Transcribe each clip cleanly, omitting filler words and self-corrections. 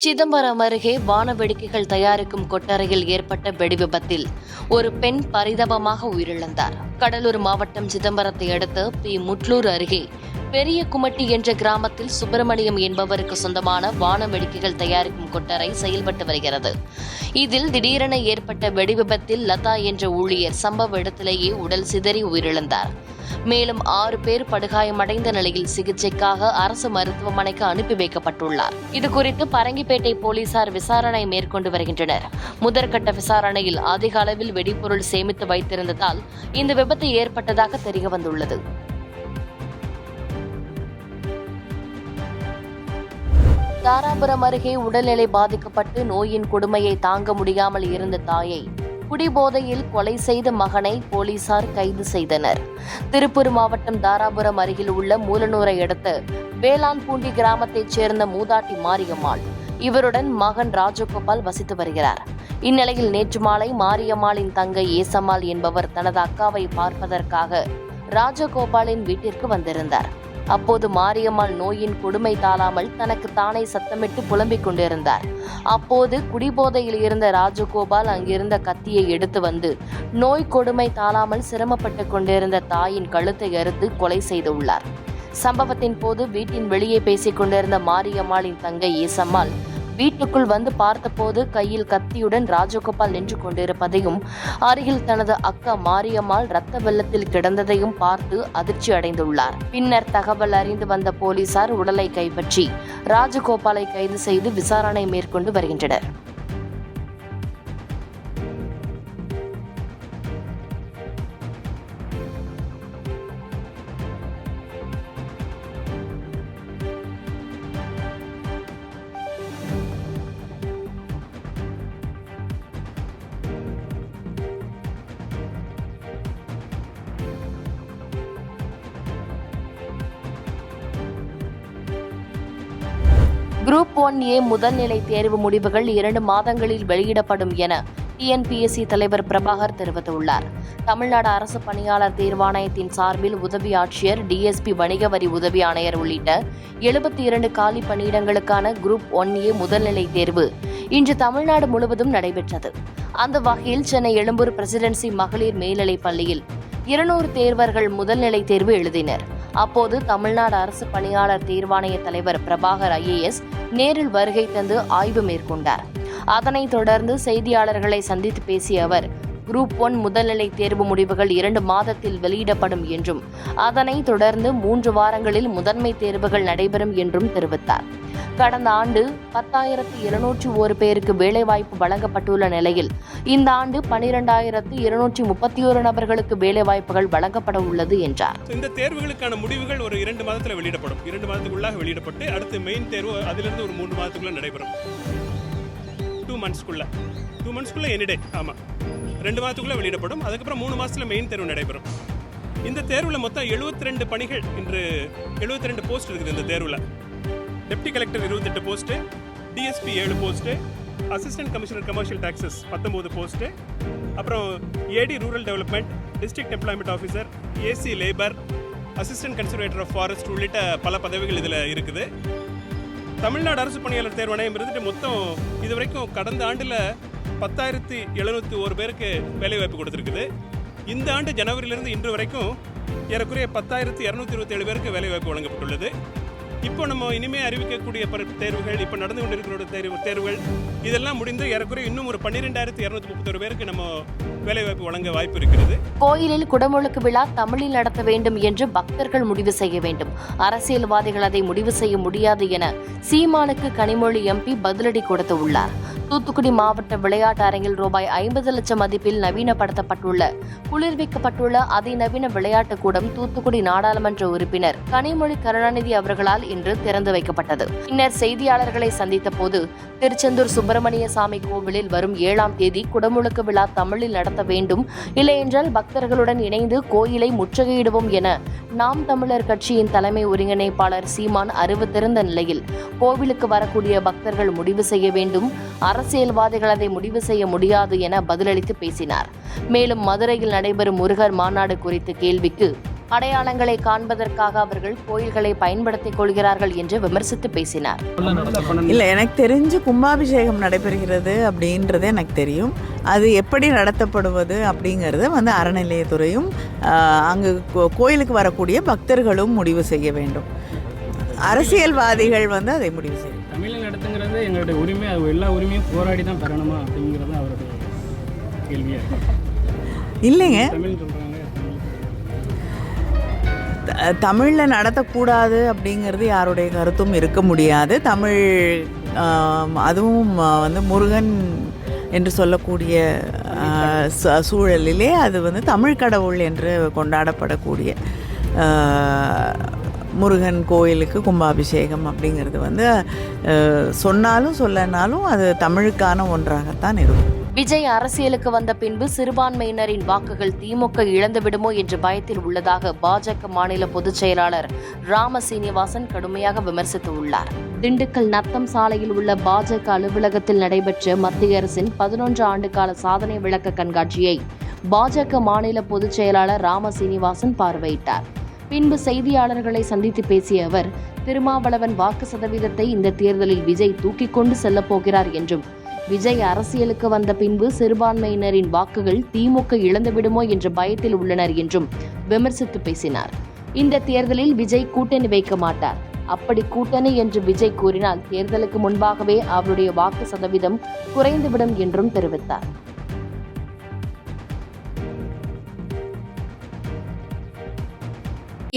சிதம்பரம் அருகே வான வேடிக்கைகள் தயாரிக்கும் கொட்டறையில் ஏற்பட்ட வெடிவிபத்தில் ஒரு பெண் பரிதாபமாக உயிரிழந்தார். கடலூர் மாவட்டம் சிதம்பரத்தை அடுத்த முட்லூர் அருகே பெரிய குமட்டி என்ற கிராமத்தில் சுப்பிரமணியம் என்பவருக்கு சொந்தமான வான வேடிக்கைகள் தயாரிக்கும் கொட்டறை செயல்பட்டு வருகிறது. இதில் திடீரென ஏற்பட்ட வெடிவிபத்தில் லதா என்ற ஊழியர் சம்பவ இடத்திலேயே உடல் சிதறி உயிரிழந்தார். மேலும் 6 பேர் படுகாயமடைந்த நிலையில் சிகிச்சைக்காக அரசு மருத்துவமனைக்கு அனுப்பி வைக்கப்பட்டுள்ளார். இதுகுறித்து பரங்கிப்பேட்டை போலீசார் விசாரணை மேற்கொண்டு வருகின்றனர். முதற்கட்ட விசாரணையில் அதிக அளவில் வெடிபொருள் சேமித்து வைத்திருந்ததால் இந்த விபத்து ஏற்பட்டதாக தெரியவந்துள்ளது. தாராபுரம் அருகே உடல்நிலை பாதிக்கப்பட்டு நோயின் கொடுமையை தாங்க முடியாமல் இருந்த தாயை குடிபோதையில் கொலை செய்த மகனை போலீசார் கைது செய்தனர். திருப்பூர் மாவட்டம் தாராபுரம் அருகில் உள்ள மூலனூரை அடுத்த வேளாண்பூண்டி கிராமத்தைச் சேர்ந்த மூதாட்டி மாரியம்மாள் இவருடன் மகன் ராஜகோபால் வசித்து வருகிறார். இந்நிலையில் நேற்று மாலை மாரியம்மாளின் தங்கை ஏசம்மாள் என்பவர் தனது அக்காவை பார்ப்பதற்காக ராஜகோபாலின் வீட்டிற்கு வந்திருந்தார். அப்போது மாரியம்மாள் நோயின் கொடுமை தாழாமல் தனக்கு தானே சத்தமிட்டு புலம்பிக் கொண்டிருந்தார். அப்போது குடிபோதையில் இருந்த ராஜகோபால் அங்கிருந்த கத்தியை எடுத்து வந்து நோய் கொடுமை தாழாமல் சிரமப்பட்டு கொண்டிருந்த தாயின் கழுத்தை அறுத்து கொலை செய்துள்ளார். சம்பவத்தின் போது வீட்டின் வெளியே பேசிக் கொண்டிருந்த மாரியம்மாளின் தங்கை ஏசம்மாள் வீட்டுக்குள் வந்து பார்த்தபோது கையில் கத்தியுடன் ராஜகோபால் நின்று கொண்டிருப்பதையும் அருகில் தனது அக்கா மாரியம்மாள் இரத்த வெள்ளத்தில் கிடந்ததையும் பார்த்து அதிர்ச்சி அடைந்துள்ளார். பின்னர் தகவல் அறிந்து வந்த போலீசார் உடலை கைப்பற்றி ராஜகோபாலை கைது செய்து விசாரணை மேற்கொண்டு வருகின்றனர். குரூப் 1A முதல்நிலை தேர்வு முடிவுகள் 2 மாதங்களில் வெளியிடப்படும் என டிஎன்பிஎஸ்சி தலைவர் பிரபாகர் தெரிவித்துள்ளார். தமிழ்நாடு அரசு பணியாளர் தேர்வாணையத்தின் சார்பில் உதவி ஆட்சியர், டிஎஸ்பி, வணிக வரி உதவி ஆணையர் உள்ளிட்ட 72 காலி பணியிடங்களுக்கான குரூப் 1A முதல்நிலை தேர்வு இன்று தமிழ்நாடு முழுவதும் நடைபெற்றது. அந்த வகையில் சென்னை எழும்பூர் பிரசிடென்சி மகளிர் மேல்நிலைப் பள்ளியில் 200 தேர்வர்கள் முதல்நிலை தேர்வு எழுதினர். அப்போது தமிழ்நாடு அரசு பணியாளர் தேர்வாணைய தலைவர் பிரபாகர் IAS நேரில் வருகை தந்து ஆய்வு மேற்கொண்டார். அதனைத் தொடர்ந்து செய்தியாளர்களை சந்தித்து பேசிய அவர், குரூப் 1 முதல்நிலை தேர்வு முடிவுகள் 2 மாதத்தில் வெளியிடப்படும் என்றும் அதனைத் தொடர்ந்து 3 வாரங்களில் முதன்மை தேர்வுகள் நடைபெறும் என்றும் தெரிவித்தார். கடந்த ஆண்டு 10,701 பேருக்கு வேலைவாய்ப்பு வழங்கப்பட்டுள்ள நிலையில் இந்த ஆண்டு 12,231 நபர்களுக்கு வேலைவாய்ப்புகள் வழங்கப்பட உள்ளது என்றார். இந்த தேர்வுகளுக்கான முடிவுகள் ஒரு 2 மாதத்தில் வெளியிடப்படும். 2 மாதத்துக்குள்ளாக வெளியிடப்பட்டு அடுத்து மெயின் தேர்வு அதிலிருந்து ஒரு 3 மாதத்துக்குள்ள நடைபெறும். 2 மந்த்ஸ்க்குள்ள எனிடே. ஆமாம், 2 மாதத்துக்குள்ள வெளியிடப்படும். அதுக்கப்புறம் 3 மாதத்தில் மெயின் தேர்வு நடைபெறும். இந்த தேர்வில் மொத்தம் 72 பணிகள், இன்று 72 போஸ்ட் இருக்குது. இந்த தேர்வில் deputy collector 28 post, DSP 7 post, assistant commissioner commercial taxes 19 post, அப்புறம் AD rural development, district employment officer, AC labour, assistant conservator of forest உள்ளிட்ட பல பதவிகள் இதில் இருக்குது. தமிழ்நாடு அரசு பணியாளர் தேர்வாணையம் இருந்துட்டு மொத்தம் இதுவரைக்கும் கடந்த ஆண்டில் 10,701 பேருக்கு வேலைவாய்ப்பு கொடுத்துருக்குது. இந்த ஆண்டு ஜனவரியிலிருந்து இன்று வரைக்கும் ஏறக்குறைய 10,227 பேருக்கு வேலைவாய்ப்பு வழங்கப்பட்டுள்ளது. இப்போ நம்ம இனிமே அறிவிக்கக்கூடிய தேர்வுகள், இப்போ நடந்து கொண்டிருக்கிற தேர்வுகள் இதெல்லாம் முடிந்து ஏறக்குறைய இன்னும் ஒரு 12,231 பேருக்கு நம்ம வேலைவாய்ப்பு வழங்க வாய்ப்பு இருக்கிறது. கோயிலில் குடமுழுக்கு விழா தமிழில் நடத்த வேண்டும் என்று பக்தர்கள் முடிவு செய்ய வேண்டும். அரசியல்வாதிகள் அதை முடிவு செய்ய முடியாது என சீமானுக்கு கனிமொழி MP பதிலடி கொடுத்துள்ளார். தூத்துக்குடி மாவட்ட விளையாட்டு அரங்கில் ரூபாய் 50 லட்சம் மதிப்பில் நவீனப்படுத்தப்பட்டுள்ள குளிர்விக்கப்பட்டுள்ள அதிநவீன விளையாட்டு கூடம் தூத்துக்குடி நாடாளுமன்ற உறுப்பினர் கனிமொழி கருணாநிதி அவர்களால் இன்று திறந்து வைக்கப்பட்டது. பின்னர் செய்தியாளர்களை சந்தித்த போது, திருச்செந்தூர் சுப்பிரமணிய சாமி கோவிலில் வரும் 7ஆம் தேதி குடமுழுக்கு விழா தமிழில் நடத்த வேண்டும், இல்லையென்றால் பக்தர்களுடன் இணைந்து கோயிலை முற்றுகையிடுவோம் என நாம் தமிழர் கட்சியின் தலைமை ஒருங்கிணைப்பாளர் சீமான் அறிவித்திருந்த நிலையில், கோவிலுக்கு வரக்கூடிய பக்தர்கள் முடிவு செய்ய வேண்டும், அரசியல்வாதிகள் அதை முடிவு செய்ய முடியாது என பதிலளித்து பேசினார். மேலும் மதுரையில் நடைபெறும் முருகர் மாநாடு குறித்த கேள்விக்கு அடையாளங்களை காண்பதற்காக அவர்கள் கோயில்களை பயன்படுத்திக் கொள்கிறார்கள் என்று விமர்சித்து பேசினார். இல்லை, எனக்கு தெரிஞ்சு கும்பாபிஷேகம் நடைபெறுகிறது அப்படின்றது எனக்கு தெரியும். அது எப்படி நடத்தப்படுவது அப்படிங்கிறது அறநிலையத்துறையும் அங்கு கோயிலுக்கு வரக்கூடிய பக்தர்களும் முடிவு செய்ய வேண்டும். அரசியல்வாதிகள் அதை முடிவு செய்யும். தமிழில் நடத்துங்கிறது எங்களுடைய உரிமை, அது எல்லா உரிமையும் போராடி தான் பெறணுமா அப்படிங்கிறது அவருடைய கேள்வியாக இல்லைங்க. தமிழ் சொல்கிறாங்க, தமிழில் நடத்தக்கூடாது அப்படிங்கிறது யாருடைய கருத்தும் இருக்க முடியாது. தமிழ் அதுவும் முருகன் என்று சொல்லக்கூடிய சூழலிலே அது தமிழ் கடவுள் என்று கொண்டாடப்படக்கூடிய முருகன் கோயிலுக்கு கும்பாபிஷேகம் அப்படிங்கிறது சொன்னாலும் சொல்லனாலும் அது தமிழுக்கான ஒன்றாகத்தான் இருக்கும். விஜய் அரசியலுக்கு வந்த பின்பு சிறுபான்மையினரின் வாக்குகள் திமுக இழந்துவிடுமோ என்ற பயத்தில் உள்ளதாக பாஜக மாநில பொதுச் செயலாளர் ராம சீனிவாசன் கடுமையாக விமர்சித்துள்ளார். திண்டுக்கல் நத்தம் சாலையில் உள்ள பாஜக அலுவலகத்தில் நடைபெற்ற மத்திய அரசின் 11 ஆண்டு கால சாதனை விளக்க கண்காட்சியை பாஜக மாநில பொதுச் செயலாளர் ராம சீனிவாசன் பார்வையிட்டார். பின்பு செய்தியாளர்களை சந்தித்து பேசிய அவர், திருமாவளவன் வாக்கு சதவீதத்தை இந்த தேர்தலில் விஜய் தூக்கிக் கொண்டு செல்லப் போகிறார் என்றும், விஜய் அரசியலுக்கு வந்த பின்பு சிறுபான்மையினரின் வாக்குகள் திமுக இழந்துவிடுமோ என்ற பயத்தில் உள்ளனர் என்றும் விமர்சித்து பேசினார். இந்த தேர்தலில் விஜய் கூட்டணி வைக்க மாட்டார். அப்படி கூட்டணி என்று விஜய் கூறினால் தேர்தலுக்கு முன்பாகவே அவருடைய வாக்கு சதவீதம் குறைந்துவிடும் என்றும் தெரிவித்தார்.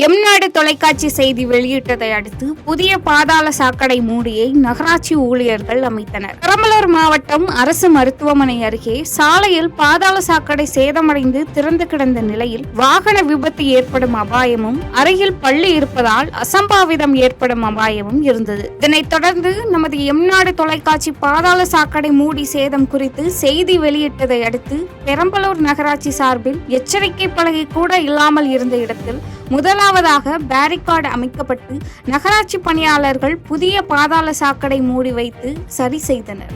எம்நாடு தொலைக்காட்சி செய்தி வெளியிட்டதை அடுத்து புதிய பாதாள சாக்கடை மூடியை நகராட்சி ஊழியர்கள் அமைத்தனர். பெரம்பலூர் மாவட்டம் அரசு மருத்துவமனை அருகே சாலையில் பாதாள சாக்கடை சேதமடைந்து திறந்து கிடந்த நிலையில் வாகன விபத்து ஏற்படும் அபாயமும், அருகில் பள்ளி இருப்பதால் அசம்பாவிதம் ஏற்படும் அபாயமும் இருந்தது. இதனைத் தொடர்ந்து நமது எம்நாடு தொலைக்காட்சி பாதாள சாக்கடை மூடி சேதம் குறித்து செய்தி வெளியிட்டதை அடுத்து பெரம்பலூர் நகராட்சி சார்பில் எச்சரிக்கை பலகை கூட இல்லாமல் இருந்த இடத்தில் முதலாவதாக பேரிகார்டு அமைக்கப்பட்டு நகராட்சி பணியாளர்கள் புதிய பாதாள சாக்கடை மூடி வைத்து சரி செய்தனர்.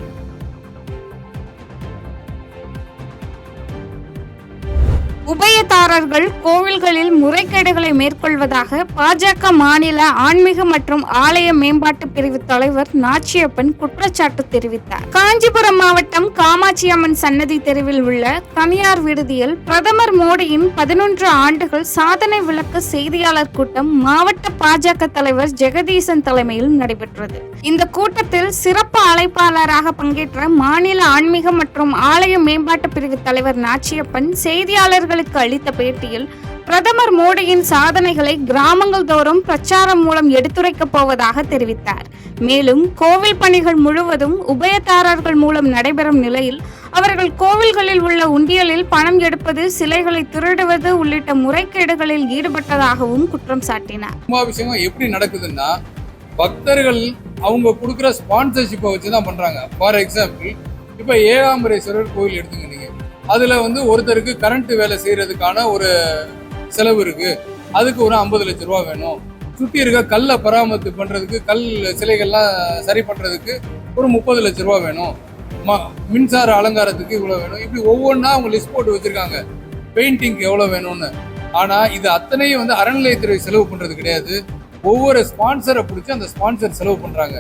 உபயதாரர்கள் கோவில்களில் முறைகேடுகளை மேற்கொள்வதாக பாஜக மாநில ஆன்மீக மற்றும் ஆலய மேம்பாட்டு பிரிவு தலைவர் நாச்சியப்பன் குற்றச்சாட்டு தெரிவித்தார். காஞ்சிபுரம் மாவட்டம் காமாட்சியம்மன் சன்னதி தெருவில் உள்ள தனியார் விடுதியில் பிரதமர் மோடியின் 11 ஆண்டுகள் சாதனை விளக்க செய்தியாளர் கூட்டம் மாவட்ட பாஜக தலைவர் ஜெகதீசன் தலைமையில் நடைபெற்றது. இந்த கூட்டத்தில் சிறப்பு அழைப்பாளராக பங்கேற்ற மாநில ஆன்மீக மற்றும் ஆலய மேம்பாட்டு பிரிவு தலைவர் நாச்சியப்பன் செய்தியாளர்கள் அளித்த பேட்டியில் பிரதமர் மோடியின் சாதனைகளை கிராமங்கள் தோறும் பிரச்சாரம் மூலம் எடுத்துரைக்கப் போவதாக தெரிவித்தார். மேலும் கோவில் பணிகள் முழுவதும் உபயதாரர்கள் மூலம் நடைபெறும் நிலையில் அவர்கள் கோவில்களில் உள்ள உண்டியலில் பணம் எடுப்பது, சிலைகளை திருடுவது உள்ளிட்ட முறைகேடுகளில் ஈடுபட்டதாகவும் குற்றம் சாட்டினார். கும்பாபிஷேகம் எப்படி நடக்குதுன்னா, பக்தர்கள் அவங்க கொடுக்குற ஸ்பான்சர்ஷிப்பை வச்சுதான் பண்றாங்க. ஃபார் எக்ஸாம்பிள், இப்ப ஏகாம்பரேஸ்வரர் கோவில் எடுத்துங்க, நீங்க அதுல ஒருத்தருக்கு கரண்ட் வேலை செய்யறதுக்கான ஒரு செலவு இருக்கு, அதுக்கு ஒரு 50 லட்சம் ரூபா வேணும். சுத்தி இருக்க கல்லை பராமரிப்பு பண்றதுக்கு, கல் சிலைகள்லாம் சரி பண்றதுக்கு ஒரு 30 லட்சம் ரூபா வேணும். மின்சார அலங்காரத்துக்கு இவ்வளவு வேணும். இப்படி ஒவ்வொன்றா அவங்க லிஸ்ட் போட்டு வச்சிருக்காங்க, பெயிண்டிங்க்கு எவ்வளவு வேணும்னு. ஆனா இது அத்தனையும் அறநிலையத்துறை செலவு பண்றது கிடையாது. ஒவ்வொரு ஸ்பான்சரை பிடிச்சி அந்த ஸ்பான்சர் செலவு பண்றாங்க.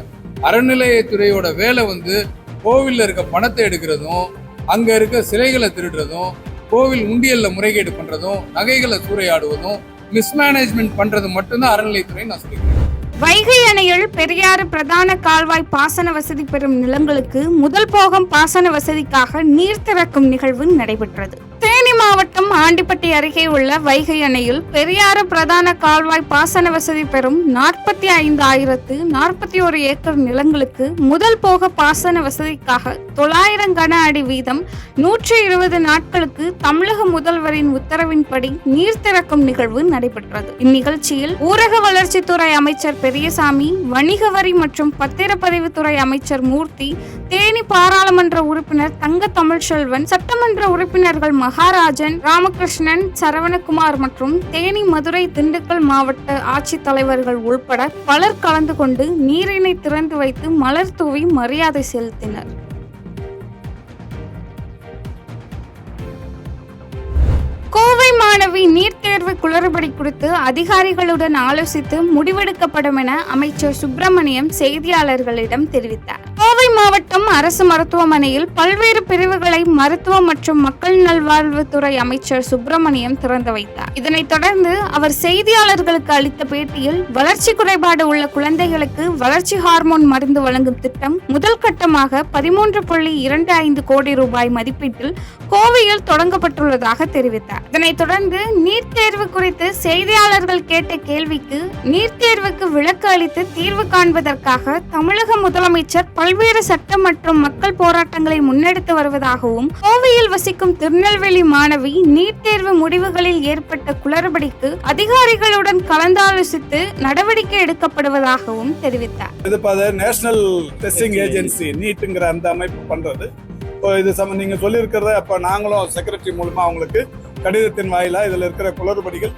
அறநிலையத்துறையோட வேலை கோவில்ல இருக்க பணத்தை எடுக்கிறதும், அங்க இருக்க சிலைகளை திருடுறதும், கோவில் உண்டியல்ல முறைகேடு பண்றதும், நகைகளை சூறையாடுவதும், மிஸ்மேனேஜ்மெண்ட் பண்றது மட்டும்தான் அறநிலையத்துறை நான் சொல்லிக்கிறேன். வைகை அணையில் பெரியாறு பிரதான கால்வாய் பாசன வசதி பெறும் நிலங்களுக்கு முதல் போகம் பாசன வசதிக்காக நீர் திறக்கும் நிகழ்வு நடைபெற்றது. தேனி மாவட்டம் ஆண்டிப்பட்டி அருகே உள்ள வைகை அணையில் பெரியாறு பிரதான கால்வாய் பாசன வசதி பெறும் 45,041 ஏக்கர் நிலங்களுக்கு முதல் போக பாசன வசதிக்காக 900 கன அடி வீதம் 120 நாட்களுக்கு தமிழக முதல்வரின் உத்தரவின்படி நீர் திறக்கும் நிகழ்வு நடைபெற்றது. இந்நிகழ்ச்சியில் ஊரக வளர்ச்சித்துறை அமைச்சர் பெரியசாமி, வணிக வரி மற்றும் பத்திரப்பதிவுத்துறை அமைச்சர் மூர்த்தி, தேனி பாராளுமன்ற உறுப்பினர் தங்க தமிழ்செல்வன், சட்டமன்ற உறுப்பினர்கள் மகாராஜன், ராமகிருஷ்ணன், சரவணகுமார் மற்றும் தேனி, மதுரை, திண்டுக்கல் மாவட்ட ஆட்சித்தலைவர்கள் உள்பட பலர் கலந்து கொண்டு நீரினை திறந்து வைத்து மலர் தூவி மரியாதை செலுத்தினர். கோவை மாணவி நீட் தேர்வு குளறுபடி குறித்து அதிகாரிகளுடன் ஆலோசித்து முடிவெடுக்கப்படும் என அமைச்சர் சுப்பிரமணியம் செய்தியாளர்களிடம் தெரிவித்தார். கோவை மாவட்டம் அரசு மருத்துவமனையில் பல்வேறு பிரிவுகளை மருத்துவ மற்றும் மக்கள் நல்வாழ்வுத்துறை அமைச்சர் சுப்பிரமணியம் திறந்து வைத்தார். இதனைத் தொடர்ந்து அவர் செய்தியாளர்களுக்கு அளித்த பேட்டியில் வளர்ச்சி குறைபாடு உள்ள குழந்தைகளுக்கு வளர்ச்சி ஹார்மோன் மருந்து வழங்கும் திட்டம் முதல் கட்டமாக 13.25 கோடி ரூபாய் மதிப்பீட்டில் கோவையில் தொடங்கப்பட்டுள்ளதாக தெரிவித்தார். இதனைத் தொடர்ந்து நீட் தேர்வு குறித்து செய்தியாளர்கள் கேட்ட கேள்விக்கு நீட் தேர்வுக்கு விலக்கு அளித்து தீர்வு காண்பதற்காக தமிழக முதலமைச்சர் பல்வேறு சட்ட மற்றும் மக்கள் போராட்டங்களை முன்னெடுத்து வருவதாகவும் கோவையில் வசிக்கும் திருநெல்வேலி மாணவி நீட் தேர்வு முடிவுகளில் ஏற்பட்ட குளறுபடிக்கு அதிகாரிகளுடன் கலந்தாலோசித்து நடவடிக்கை எடுக்கப்படுவதாகவும் தெரிவித்தார். இது நேஷனல் டெஸ்டிங் ஏஜென்சி நீட்டுங்கிற அந்த அமைப்பு பண்றது. இது நீங்க சொல்லியிருக்கிறத அப்ப நாங்களும் செக்ரட்டரி மூலமா அவங்களுக்கு கடிதத்தின் வாயிலா இதுல இருக்கிற குளறுபடிகள்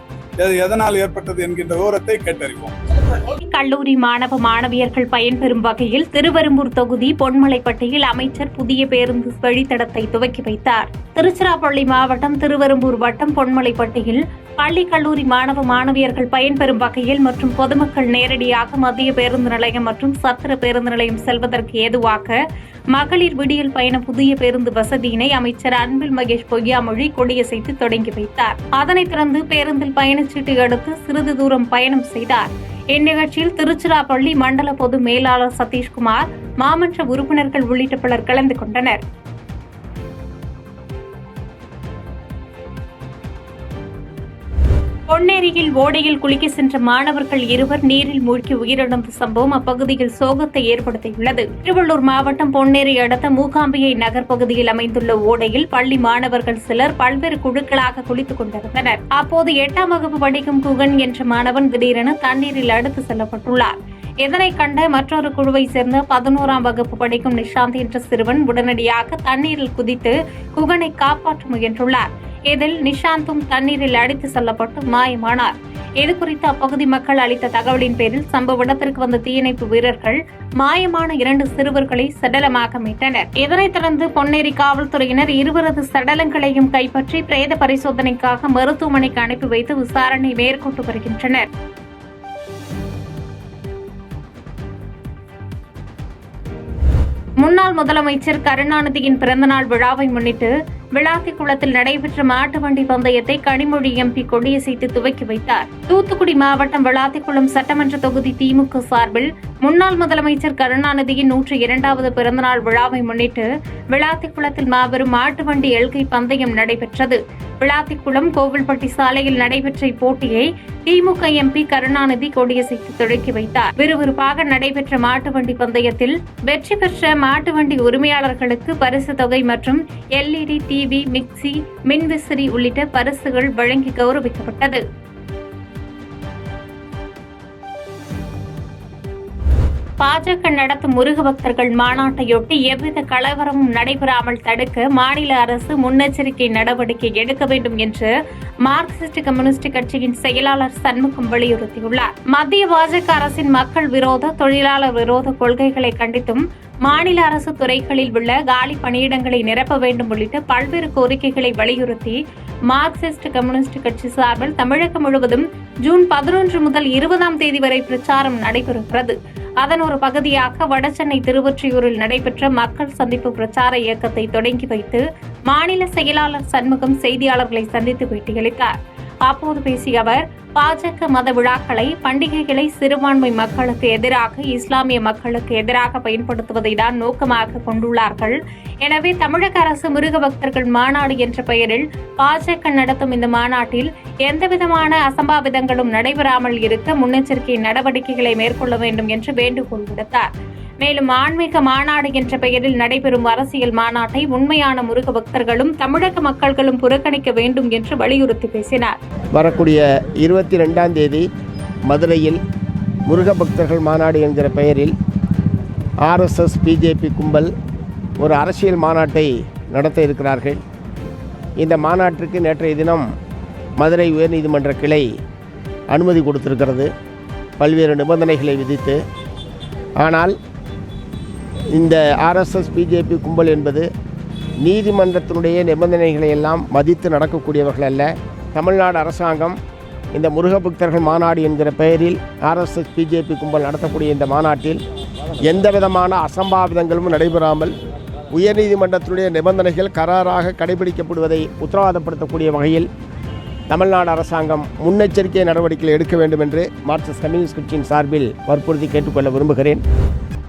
எதனால் ஏற்பட்டது என்கின்ற விவரத்தை கேட்டறிவோம். கல்லூரி மாணவ மாணவியர்கள் பயன்பெறும் வகையில் திருவெரும்பூர் தொகுதி பொன்மலைப்பட்டியில் அமைச்சர் புதிய பேருந்து வழித்தடத்தை துவக்கி வைத்தார். திருச்சிராப்பள்ளி மாவட்டம் திருவெரும்பூர் வட்டம் பொன்மலைப்பட்டியில் பள்ளி கல்லூரி மாணவ மாணவியர்கள் பயன்பெறும் வகையில் மற்றும் பொதுமக்கள் நேரடியாக மத்திய பேருந்து நிலையம் மற்றும் சத்திர பேருந்து நிலையம் செல்வதற்கு ஏதுவாக மகளிர் விடியல் பயண புதிய பேருந்து வசதியினை அமைச்சர் அன்பில் மகேஷ் பொய்யாமொழி கொடியசைத்து தொடங்கி வைத்தார். அதனைத் தொடர்ந்து பேருந்தில் பயணச்சீட்டு எடுத்து சிறிது தூரம் பயணம் செய்தார். இந்நிகழ்ச்சியில் திருச்சிராப்பள்ளி மண்டல பொது மேலாளர் சதீஷ்குமார், மாமன்ற உறுப்பினர்கள் உள்ளிட்ட பலர் கலந்து கொண்டனர். பொன்னேரியில் ஓடையில் குளிக்க சென்ற மாணவர்கள் இருவர் நீரில் மூழ்கி உயிரிழந்த சம்பவம் அப்பகுதியில் சோகத்தை ஏற்படுத்தியுள்ளது. திருவள்ளூர் மாவட்டம் பொன்னேரி அடுத்த மூகாம்பிகை நகர் பகுதியில் அமைந்துள்ள ஓடையில் பள்ளி மாணவர்கள் சிலர் பல்வேறு குழுக்களாக குளித்துக் கொண்டிருந்தனர். அப்போது 8ஆம் வகுப்பு படிக்கும் குகன் என்ற மாணவன் திடீரென தண்ணீரில் அடித்து செல்லப்பட்டுள்ளார். இதனை கண்ட மற்றொரு குழுவை சேர்ந்த 11ஆம் வகுப்பு படிக்கும் நிஷாந்த் என்ற சிறுவன் உடனடியாக தண்ணீரில் குதித்து குகனை காப்பாற்ற முயன்றுள்ளார். இதில் நிஷாந்தும் தண்ணீரில் அடித்து செல்லப்பட்டு மாயமானார். இதுகுறித்து அப்பகுதி மக்கள் அளித்த தகவலின் பேரில் சம்பவ இடத்திற்கு வந்த தீயணைப்பு வீரர்கள் மாயமான 2 சிறுவர்களை சடலமாக மீட்டனர். இதனைத் தொடர்ந்து பொன்னேரி காவல்துறையினர் இருவரது சடலங்களையும் கைப்பற்றி பிரேத பரிசோதனைக்காக மருத்துவமனைக்கு அனுப்பி வைத்து விசாரணை மேற்கொண்டு வருகின்றனர். முன்னாள் முதலமைச்சர் கருணாநிதியின் பிறந்தநாள் விழாவை முன்னிட்டு விளாத்திக்குளத்தில் நடைபெற்ற மாட்டு வண்டி பந்தயத்தை கனிமொழி எம்பி கொடியசைத்து துவக்கி வைத்தார். தூத்துக்குடி மாவட்டம் விளாத்திக்குளம் சட்டமன்ற தொகுதி திமுக சார்பில் முன்னாள் முதலமைச்சர் கருணாநிதியின் 102வது பிறந்தநாள் விழாவை முன்னிட்டு விளாத்திக்குளத்தில் மாபெரும் மாட்டு வண்டி எல்கை பந்தயம் நடைபெற்றது. விளாத்திக்குளம் கோவில்பட்டி சாலையில் நடைபெற்ற இப்போட்டியை திமுக எம்பி கருணாநிதி கொடியசைத்து தொடங்கி வைத்தார். விறுவிறுப்பாக நடைபெற்ற மாட்டு வண்டி பந்தயத்தில் வெற்றி பெற்ற மாட்டு வண்டி உரிமையாளர்களுக்கு பரிசு தொகை மற்றும் LED டிவி, மிக்சி, மின்விசிறி உள்ளிட்ட பரிசுகள் வழங்கி கௌரவிக்கப்பட்டது. பாஜக நடத்தும் முருக பக்தர்கள் மாநாட்டையொட்டி எவ்வித கலவரமும் நடைபெறாமல் தடுக்க மாநில அரசு முன்னெச்சரிக்கை நடவடிக்கை எடுக்க வேண்டும் என்று மார்க்சிஸ்ட் கம்யூனிஸ்ட் கட்சியின் செயலாளர் சண்முகம் வலியுறுத்தியுள்ளார். மத்திய பாஜக அரசின் மக்கள் விரோத, தொழிலாளர் விரோத கொள்கைகளை கண்டித்தும் மாநில அரசு துறைகளில் உள்ள காலி பணியிடங்களை நிரப்ப வேண்டும் உள்ளிட்ட பல்வேறு கோரிக்கைகளை வலியுறுத்தி மார்க்சிஸ்ட் கம்யூனிஸ்ட் கட்சி சார்பில் தமிழகம் முழுவதும் ஜூன் 11 முதல் 20ஆம் தேதி வரை பிரச்சாரம் நடைபெறுகிறது. அதன் ஒரு பகுதியாக வடசென்னை திருவொற்றியூரில் நடைபெற்ற மக்கள் சந்திப்பு பிரச்சார இயக்கத்தை தொடங்கி வைத்து மாநில செயலாளர் சண்முகம் செய்தியாளர்களை சந்தித்து பேட்டியளித்தார். அப்போது பேசிய அவர், பாஜக மத விழாக்களை, பண்டிகைகளை சிறுபான்மை மக்களுக்கு எதிராக, இஸ்லாமிய மக்களுக்கு எதிராக பயன்படுத்துவதை தான் நோக்கமாக கொண்டுள்ளார்கள். எனவே தமிழக அரசு முருக பக்தர்கள் மாநாடு என்ற பெயரில் பாஜக நடத்தும் இந்த மாநாட்டில் எந்தவிதமான அசம்பாவிதங்களும் நடைபெறாமல் இருக்க முன்னெச்சரிக்கை நடவடிக்கைகளை மேற்கொள்ள வேண்டும் என்று வேண்டுகோள் விடுத்தார். மேலும் ஆன்மீக மாநாடு என்ற பெயரில் நடைபெறும் அரசியல் மாநாட்டை உண்மையான முருக பக்தர்களும் தமிழக மக்கள்களும் புறக்கணிக்க வேண்டும் என்று வலியுறுத்தி பேசினார். வரக்கூடிய 22ஆம் தேதி மதுரையில் முருக பக்தர்கள் மாநாடு என்கிற பெயரில் RSS பிஜேபி கும்பல் ஒரு அரசியல் மாநாட்டை நடத்த இருக்கிறார்கள். இந்த மாநாட்டிற்கு நேற்றைய தினம் மதுரை உயர்நீதிமன்ற கிளை அனுமதி கொடுத்திருக்கிறது, பல்வேறு நிபந்தனைகளை விதித்து. ஆனால் இந்த RSS பிஜேபி கும்பல் என்பது நீதிமன்றத்தினுடைய நிபந்தனைகளை எல்லாம் மதித்து நடக்கக்கூடியவர்கள் அல்ல. தமிழ்நாடு அரசாங்கம் இந்த முருகபக்தர்கள் மாநாடு என்கிற பெயரில் ஆர்எஸ்எஸ் பிஜேபி கும்பல் நடத்தக்கூடிய இந்த மாநாட்டில் எந்த விதமான அசம்பாவிதங்களும் நடைபெறாமல் உயர்நீதிமன்றத்தினுடைய நிபந்தனைகள் கராராக கடைபிடிக்கப்படுவதை உத்தரவாதப்படுத்தக்கூடிய வகையில் தமிழ்நாடு அரசாங்கம் முன்னெச்சரிக்கை நடவடிக்கைகள் எடுக்க வேண்டும் என்று மார்க்சிஸ்ட் கம்யூனிஸ்ட் கட்சியின் சார்பில் வற்புறுத்தி கேட்டுக்கொள்ள விரும்புகிறேன்.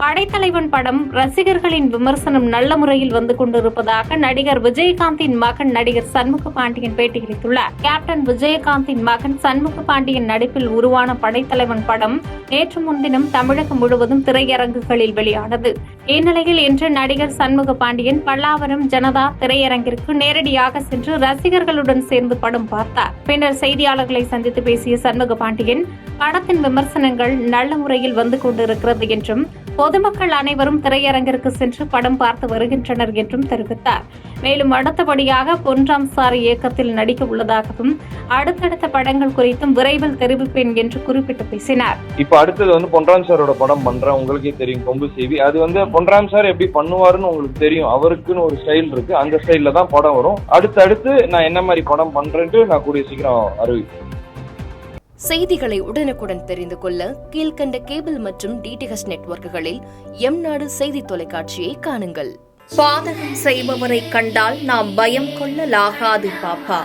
படைத்தலைவன் படம் ரசிகர்களின் விமர்சனம் நல்ல முறையில் வந்து கொண்டிருப்பதாக நடிகர் விஜயகாந்தின் மகன் நடிகர் சண்முக பாண்டியன் பேட்டியளித்துள்ளார். கேப்டன் விஜயகாந்தின் மகன் சண்முக பாண்டியன் நடிப்பில் உருவான படைத்தலைவன் படம் நேற்று முன்தினம் தமிழகம் முழுவதும் திரையரங்குகளில் வெளியானது. இந்நிலையில் இன்று நடிகர் சண்முக பாண்டியன் பல்லாவரம் ஜனதா திரையரங்கிற்கு நேரடியாக சென்று ரசிகர்களுடன் சேர்ந்து படம் பார்த்தார். பின்னர் செய்தியாளர்களை சந்தித்து பேசிய சண்முக பாண்டியன், படத்தின் விமர்சனங்கள் நல்ல முறையில் வந்து கொண்டிருக்கிறது என்றும் பொதுமக்கள் அனைவரும் திரையரங்கிற்கு சென்று படம் பார்த்து வருகின்றனர் என்றும் தெரிவித்தார். மேலும் அடுத்தபடியாக பொன்ராம் சார் இயக்கத்தில் நடிக்க உள்ளதாகவும் அடுத்தடுத்த படங்கள் குறித்தும் விரைவில் தெரிவிப்பேன் என்று குறிப்பிட்டு பேசினார். இப்ப அடுத்தது வந்து பொன்ராம் சாரோட படம் பண்றேன், உங்களுக்கே தெரியும் கொம்பு சேவி. அது வந்து பொன்ராம் சார் எப்படி பண்ணுவாருன்னு உங்களுக்கு தெரியும். அவருக்குன்னு ஒரு ஸ்டைல் இருக்கு, அந்த ஸ்டைல்ல தான் படம் வரும். அடுத்தடுத்து நான் என்ன மாதிரி படம் பண்றேன்ட்டு நான் கூடிய சீக்கிரம் அறிவிப்பேன். செய்திகளை உடனுக்குடன் தெரிந்து கொள்ள கீழ்கண்ட கேபிள் மற்றும் டிடிஎச் நெட்வொர்க்குகளில் எம்நாடு செய்தி தொலைக்காட்சியை காணுங்கள். பாதகம் செய்பவரை கண்டால் நாம் பயம் கொள்ளலாகாது பாப்பா.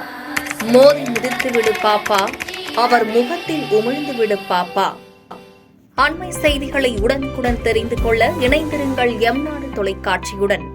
மோதி மிதித்துவிடு பாப்பா, அவர் முகத்தில் உமிழ்ந்துவிடு பாப்பா. அண்மை செய்திகளை உடனுக்குடன் தெரிந்து கொள்ள இணைந்திருங்கள் எம்நாடு தொலைக்காட்சியுடன்.